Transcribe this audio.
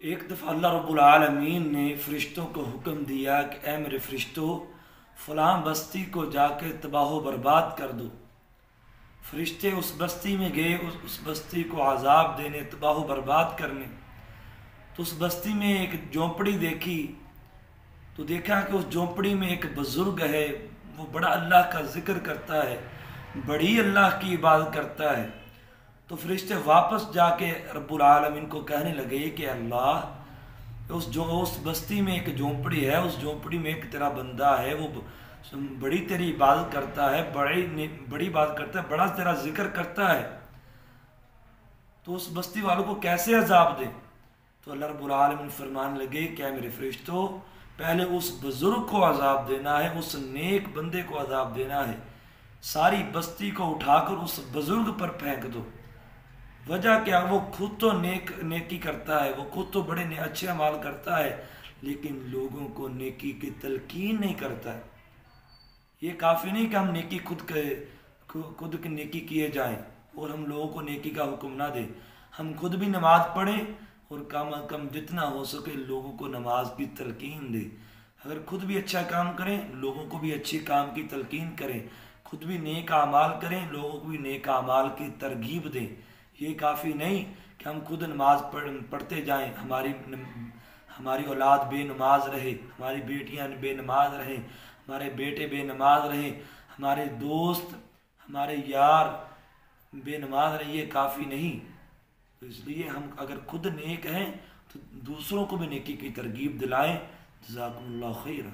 ایک دفعہ اللہ رب العالمین نے فرشتوں کو حکم دیا کہ اے میرے فرشتوں، فلاں بستی کو جا کے تباہ و برباد کر دو۔ فرشتے اس بستی میں گئے، اس بستی کو عذاب دینے، تباہ و برباد کرنے۔ تو اس بستی میں ایک جھونپڑی دیکھی، تو دیکھا کہ اس جھونپڑی میں ایک بزرگ ہے، وہ بڑا اللہ کا ذکر کرتا ہے، بڑی اللہ کی عبادت کرتا ہے۔ تو فرشتے واپس جا کے رب العالمین کو کہنے لگے کہ اللہ، اس بستی میں ایک جھونپڑی ہے، اس جھونپڑی میں ایک تیرا بندہ ہے، وہ بڑی تیری عبادت کرتا ہے، بڑی عبادت کرتا ہے، بڑا تیرا ذکر کرتا ہے، تو اس بستی والوں کو کیسے عذاب دیں؟ تو اللہ رب العالمین فرمانے لگے کہ اے میرے فرشتوں، پہلے اس بزرگ کو عذاب دینا ہے، اس نیک بندے کو عذاب دینا ہے، ساری بستی کو اٹھا کر اس بزرگ پر پھینک دو۔ وجہ کیا؟ وہ خود تو نیکی کرتا ہے، وہ خود تو بڑے اچھے اعمال کرتا ہے، لیکن لوگوں کو نیکی کی تلقین نہیں کرتا ہے۔ یہ کافی نہیں کہ ہم نیکی خود کی نیکی کیے جائیں اور ہم لوگوں کو نیکی کا حکم نہ دیں، ہم خود بھی نماز پڑھیں اور کم از کم جتنا ہو سکے لوگوں کو نماز کی تلقین دیں۔ اگر خود بھی اچھا کام کریں، لوگوں کو بھی اچھے کام کی تلقین کریں، خود بھی نیک اعمال کریں، لوگوں کو بھی نیک اعمال کی ترغیب دیں۔ یہ کافی نہیں کہ ہم خود نماز پڑھتے جائیں، ہماری اولاد بے نماز رہے، ہماری بیٹیاں بے نماز رہیں، ہمارے بیٹے بے نماز رہیں، ہمارے دوست، ہمارے یار بے نماز رہیں، یہ کافی نہیں۔ تو اس لیے ہم اگر خود نیک ہیں تو دوسروں کو بھی نیکی کی ترغیب دلائیں۔ جزاکم اللہ خیرا۔